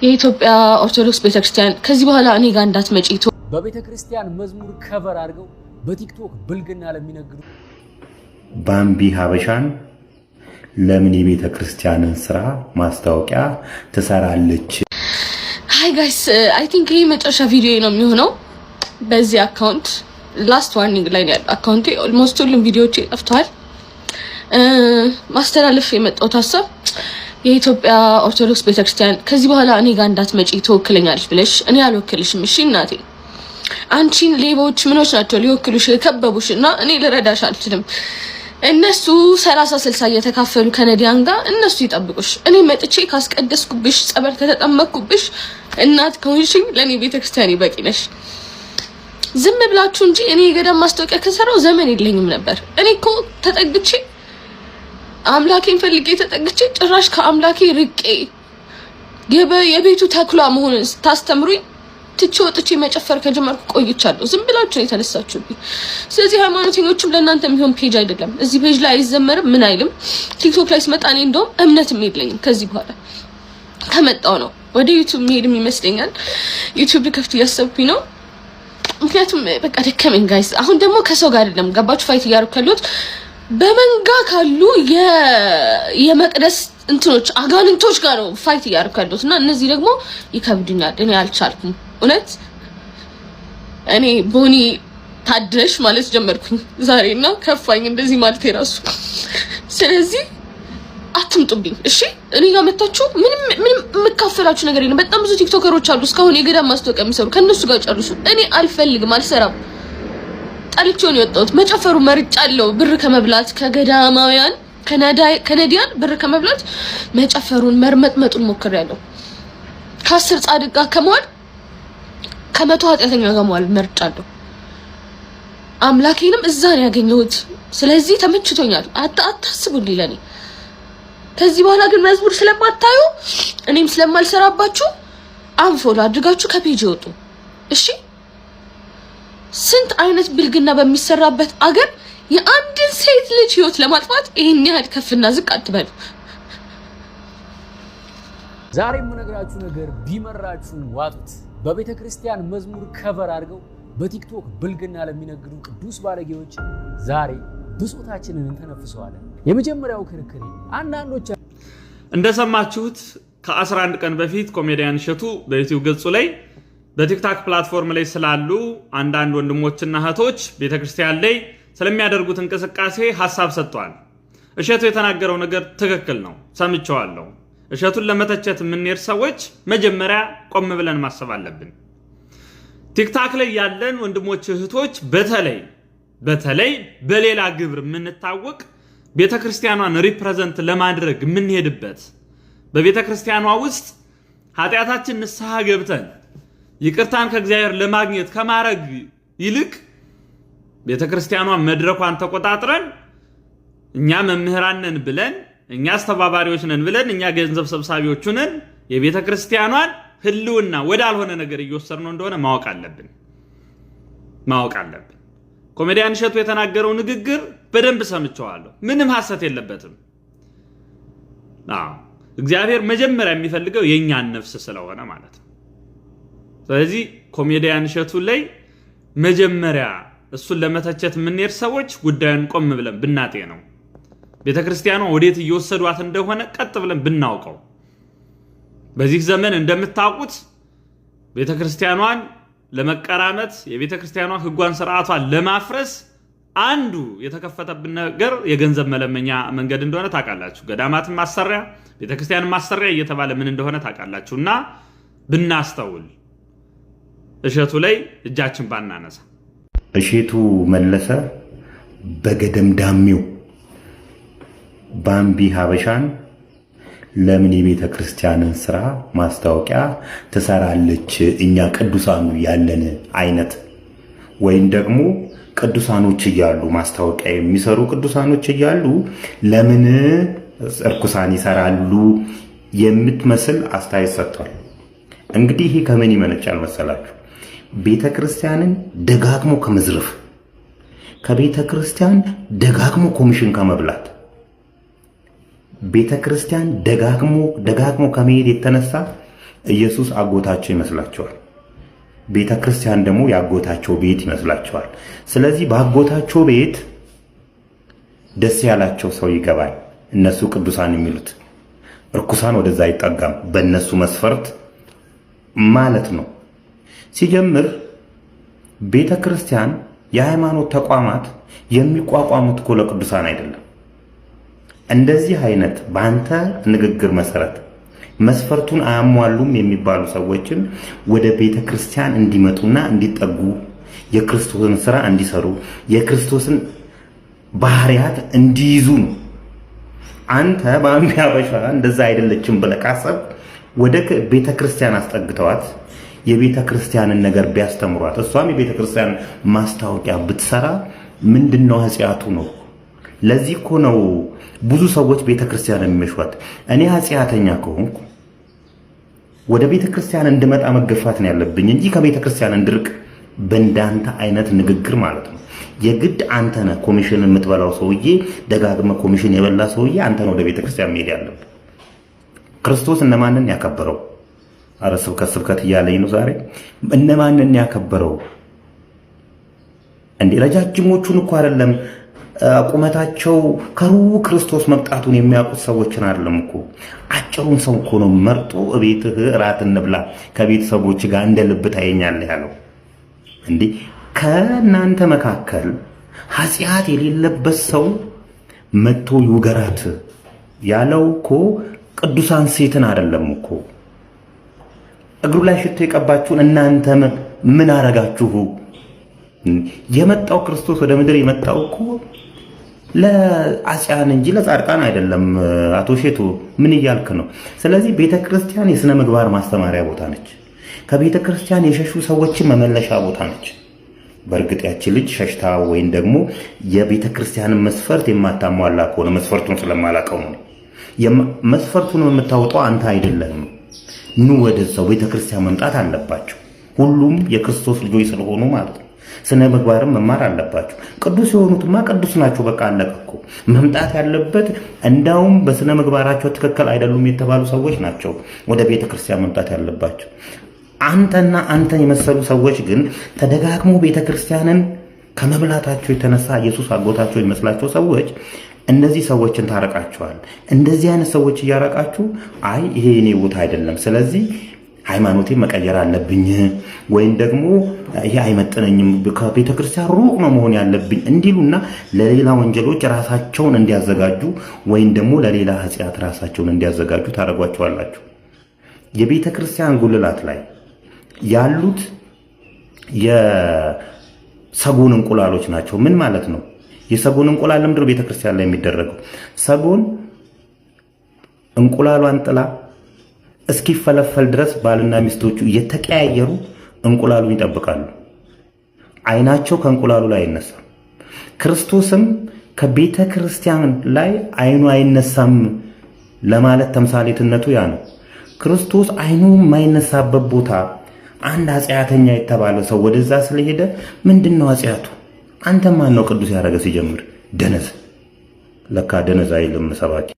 የኢትዮጵያ ኦርቶዶክስ ቤተክርስቲያን ከዚህ በኋላ እኔ ጋር እንዳትመጪ በቤተክርስቲያን መዝሙር ከቨር አድርገው በቲክቶክ ብልግና ለሚነግዱ ባምቢ ሀበሻን ለምን የቤተክርስቲያንን ስራ ማስታወቂያ ትሰራለች? ሃይ ጋይስ አይ ቲንክ ይሄ መጨረሻ ቪዲዮ ነው የሚሆነው በዚህ አካውንት ላስት ዋርኒንግ ላይ ያለው አካውንቴ ኦልሞስት ሁሉም ቪዲዮዎች ጠፍተዋል። ማስተላለፍ የመጣው ሐሳብ የኢትዮጵያ ኦርቶዶክስ ቤተክርስቲያን ከዚህ በኋላ እኔ ጋር እንዳትመጪ ትወክለኛለሽ ብለሽ እኔ አልወክልሽም። እሺ እናቴ አንቺን ሌቦች ምኖች ናቸው ሊወክሉሽ የከበቡሽና እኔ ልረዳሽ አልችልም። እነሱ 30-60 እየተካፈሉ ከነዲያን ጋር እነሱ ይጠብቁሽ። እኔ መጥቼ ካስቀደስኩብሽ ጸበል ከተጠመቅኩብሽ እናት ከሆንሽኝ ለኔ ቤተክርስቲያን ይበቂ ነሽ። ዝም ብላችሁ እንጂ እኔ የገዳም ማስታወቂያ ከሰራው ዘመን የለኝም ነበር። እኔ እኮ ተጠግቼ አምላኬን ፈልጌ ተጠግቼ ጭራሽ ከአምላኬ ርቄ የቤቱ ተክሏ መሆኑን ታስተምሩኝ ትቼ ወጥቼ መጨፈር ከጀመርኩ ቆይቻለሁ። ዝም ብላችሁ የተነሳችሁብኝ። ስለዚህ ሃይማኖተኞችም ለእናንተ የሚሆን ፔጅ አይደለም። እዚህ ፔጅ ላይ አይዘመርም ምን አይልም። ቲክቶክ ላይ ስመጣ እኔ እንደውም እምነትም የለኝም። ከዚህ በኋላ ከመጣው ነው ወደ ዩቲዩብ መሄድም ይመስለኛል። ዩቲዩብ ልከፍት እያሰብኩኝ ነው። ምክንያቱም በቃ ደከመኝ ጋይስ። አሁን ደግሞ ከሰው ጋር አይደለም ገባችሁ ፋይት እያደረኩ ያለሁት በመንጋ ካሉ የመቅደስ እንትኖች አጋንንቶች ጋር ነው ፋይት እያደረኩ ያለሁት እና እነዚህ ደግሞ ይከብዱኛል። እኔ አልቻልኩም እውነት። እኔ ቦኒ ታደሽ ማለት ጀመርኩኝ ዛሬና ከፋኝ እንደዚህ ማለት የራሱ። ስለዚህ አትምጡብኝ እሺ። እኔ ጋር መጣችሁ ምንም የምካፈላችሁ ነገር የለም። በጣም ብዙ ቲክቶከሮች አሉ እስካሁን የገዳም ማስታወቂያ የሚሰሩ ከነሱ ጋር ጨርሱ። እኔ አልፈልግም፣ አልሰራም። ጣልቼውን የወጣሁት መጨፈሩ መርጫለሁ። ብር ከመብላት ከገዳማውያን ከነዲያን ብር ከመብላት መጨፈሩን መርመጥመጡን ሞክሬያለሁ። ከ10 ጻድቅ ጋር ከመዋል ከመቶ ኃጢአተኛ ጋር መዋል መርጫለሁ። አምላኬንም እዛ ነው ያገኘሁት። ስለዚህ ተመችቶኛል። አታስቡልኝ ለኔ። ከዚህ በኋላ ግን መዝሙር ስለማታዩ እኔም ስለማልሰራባችሁ አንፎሎ አድርጋችሁ ከፔጅ ይወጡ እሺ። ስንት አይነት ብልግና በሚሰራበት አገር የአንድን ሴት ልጅ ህይወት ለማጥፋት ይሄን ያህል ከፍና ዝቅ አትበሉ። ዛሬ የምነግራችሁ ነገር ቢመራችሁ ዋጡት። በቤተክርስቲያን መዝሙር ከቨር አድርገው በቲክቶክ ብልግና ለሚነግዱ ቅዱስ ባለጌዎች ዛሬ ብሶታችንን እንተነፍሰዋለን። የመጀመሪያው ክርክሬ አንዳንዶች እንደሰማችሁት ከ11 ቀን በፊት ኮሜዲያን እሸቱ በዩቲዩብ ገጹ ላይ በቲክቶክ ፕላትፎርም ላይ ስላሉ አንዳንድ ወንድሞችና እህቶች ቤተክርስቲያን ላይ ስለሚያደርጉት እንቅስቃሴ ሐሳብ ሰጥቷል። እሸቱ የተናገረው ነገር ትክክል ነው፣ ሰምቼዋለሁ። እሸቱን ለመተቸት የምንሄድ ሰዎች መጀመሪያ ቆም ብለን ማሰብ አለብን። ቲክቶክ ላይ ያለን ወንድሞች እህቶች በተለይ በሌላ ግብር የምንታወቅ ቤተክርስቲያኗን ሪፕሬዘንት ለማድረግ የምንሄድበት በቤተክርስቲያኗ ውስጥ ኃጢአታችን ንስሐ ገብተን ይቅርታን ከእግዚአብሔር ለማግኘት ከማረግ ይልቅ ቤተክርስቲያኗን መድረኳን ተቆጣጥረን እኛ መምህራን ነን ብለን እኛ አስተባባሪዎች ነን ብለን እኛ ገንዘብ ሰብሳቢዎች ነን የቤተክርስቲያኗን ህልውና ወዳልሆነ ነገር እየወሰድነው እንደሆነ ማወቅ አለብን። ኮሜዲያን እሸቱ የተናገረው ንግግር በደንብ ሰምቼዋለሁ። ምንም ሐሰት የለበትም። እግዚአብሔር መጀመሪያ የሚፈልገው የኛን ነፍስ ስለሆነ ማለት ነው። ስለዚህ ኮሜዲያን እሸቱ ላይ መጀመሪያ እሱን ለመተቸት የምንሄድ ሰዎች ጉዳዩን ቆም ብለን ብናጤ ነው። ቤተክርስቲያኗ ወዴት እየወሰዷት እንደሆነ ቀጥ ብለን ብናውቀው። በዚህ ዘመን እንደምታውቁት ቤተክርስቲያኗን ለመቀራመት የቤተክርስቲያኗ ህጓን ስርዓቷን ለማፍረስ አንዱ የተከፈተብን ነገር የገንዘብ መለመኛ መንገድ እንደሆነ ታውቃላችሁ። ገዳማትን ማሰሪያ፣ ቤተክርስቲያንን ማሰሪያ እየተባለ ምን እንደሆነ ታውቃላችሁና ብናስተውል እሸቱ ላይ እጃችን ባናነሳ። እሸቱ መለሰ በገደም ዳሚው ባምቢ ሀበሻን ለምን የቤተክርስቲያንን ስራ ማስታወቂያ ትሰራለች? እኛ ቅዱሳኑ ያለን አይነት ወይም ደግሞ ቅዱሳኖች እያሉ ማስታወቂያ የሚሰሩ ቅዱሳኖች እያሉ ለምን እርኩሳን ይሰራሉ የምትመስል አስተያየት ሰጥቷል። እንግዲህ ይሄ ከምን ይመነጫል መሰላችሁ? ቤተክርስቲያንን ደጋግሞ ከመዝረፍ፣ ከቤተክርስቲያን ደጋግሞ ኮሚሽን ከመብላት፣ ቤተክርስቲያን ደጋግሞ ከመሄድ የተነሳ ኢየሱስ አጎታቸው ይመስላቸዋል። ቤተ ክርስቲያን ደግሞ ያጎታቸው ቤት ይመስላቸዋል። ስለዚህ በአጎታቸው ቤት ደስ ያላቸው ሰው ይገባል። እነሱ ቅዱሳን የሚሉት እርኩሳን ወደዛ አይጠጋም፣ በእነሱ መስፈርት ማለት ነው። ሲጀምር ቤተ ክርስቲያን የሃይማኖት ተቋማት የሚቋቋሙት እኮ ለቅዱሳን አይደለም። እንደዚህ አይነት በአንተ ንግግር መሰረት መስፈርቱን አያሟሉም የሚባሉ ሰዎችን ወደ ቤተ ክርስቲያን እንዲመጡና እንዲጠጉ የክርስቶስን ስራ እንዲሰሩ የክርስቶስን ባህሪያት እንዲይዙ ነው። አንተ በአንድ ያበሻ እንደዛ አይደለችም ብለህ ካሰብክ ወደ ቤተ ክርስቲያን አስጠግተዋት የቤተ ክርስቲያንን ነገር ቢያስተምሯት እሷም የቤተ ክርስቲያን ማስታወቂያ ብትሰራ ምንድነው ኃጢአቱ ነው? ለዚህ እኮ ነው ብዙ ሰዎች ቤተ ክርስቲያን የሚመሿት። እኔ ኃጢአተኛ ከሆንኩ ወደ ቤተ ክርስቲያን እንድመጣ መገፋት ነው ያለብኝ እንጂ ከቤተ ክርስቲያን እንድርቅ በእንዳንተ አይነት ንግግር ማለት ነው። የግድ አንተ ነህ ኮሚሽን የምትበላው ሰውዬ፣ ደጋግመህ ኮሚሽን የበላ ሰውዬ አንተ ነው ወደ ቤተ ክርስቲያን መሄድ ያለብህ። ክርስቶስ እነማንን ያከበረው? አረ ስብከት እያለኝ ነው ዛሬ። እነማንን ያከበረው እንዴ? ረጃጅሞቹን እኮ አይደለም ቁመታቸው ከሩቅ ክርስቶስ መምጣቱን የሚያውቁት ሰዎችን አይደለም እኮ አጭሩን ሰው እኮ ነው መርጦ እቤትህ እራት እንብላ ከቤተሰቦች ጋር እንደ ልብ ታየኛለህ ያለው። እንዴ ከእናንተ መካከል ኃጢአት የሌለበት ሰው መጥቶ ይውገራት ያለው እኮ ቅዱሳን ሴትን አይደለም እኮ። እግሩ ላይ ሽቶ የቀባችሁን እናንተ ምን አረጋችሁ? የመጣው ክርስቶስ ወደ ምድር የመጣው እኮ ለአጽያን እንጂ ለጻድቃን አይደለም። አቶ ሼቱ ምን እያልክ ነው? ስለዚህ ቤተክርስቲያን የሥነ ምግባር ማስተማሪያ ቦታ ነች። ከቤተክርስቲያን የሸሹ ሰዎችን መመለሻ ቦታ ነች። በእርግጥ ያቺ ልጅ ሸሽታ ወይም ደግሞ የቤተክርስቲያንን መስፈርት የማታሟላ ከሆነ መስፈርቱን ስለማላውቀው ነው። መስፈርቱን የምታወጣው አንተ አይደለም። ኑ ወደዛው ቤተክርስቲያን መምጣት አለባቸው። ሁሉም የክርስቶስ ልጆች ስለሆኑ ማለት ነው። ስነ ምግባርም መማር አለባቸው። ቅዱስ የሆኑትማ ቅዱስ ናቸው። በቃ አለቀ እኮ። መምጣት ያለበት እንዳውም በስነ ምግባራቸው ትክክል አይደሉም የተባሉ ሰዎች ናቸው ወደ ቤተክርስቲያን መምጣት ያለባቸው። አንተና አንተን የመሰሉ ሰዎች ግን ተደጋግሞ ቤተክርስቲያንን ከመብላታቸው የተነሳ ኢየሱስ አጎታቸው የሚመስላቸው ሰዎች እነዚህ ሰዎችን ታረቃቸዋል። እንደዚህ አይነት ሰዎች እያረቃችሁ አይ ይሄ የኔ ቦታ አይደለም፣ ስለዚህ ሃይማኖቴን መቀየር አለብኝ ወይም ደግሞ ይሄ አይመጥነኝም፣ ከቤተ ክርስቲያን ሩቅ ነው መሆን ያለብኝ እንዲሉና ለሌላ ወንጀሎች ራሳቸውን እንዲያዘጋጁ ወይም ደግሞ ለሌላ ኃጢአት ራሳቸውን እንዲያዘጋጁ ታረጓቸዋላችሁ። የቤተ ክርስቲያን ጉልላት ላይ ያሉት የሰጎን እንቁላሎች ናቸው። ምን ማለት ነው? የሰጎን እንቁላል ለምንድን ነው ቤተ ክርስቲያን ላይ የሚደረገው? ሰጎን እንቁላሏን ጥላ እስኪፈለፈል ድረስ ባልና ሚስቶቹ እየተቀያየሩ እንቁላሉን ይጠብቃሉ። አይናቸው ከእንቁላሉ ላይ አይነሳም። ክርስቶስም ከቤተ ክርስቲያን ላይ አይኑ አይነሳም ለማለት ተምሳሌትነቱ ያ ነው። ክርስቶስ አይኑ የማይነሳበት ቦታ አንድ ኃጢአተኛ የተባለ ሰው ወደዛ ስለሄደ ምንድነው ኃጢአቱ? አንተ ማን ነው ቅዱስ ያደረገ? ሲጀምር ደነዝ። ለካ ደነዝ አይልም ሰባኪ።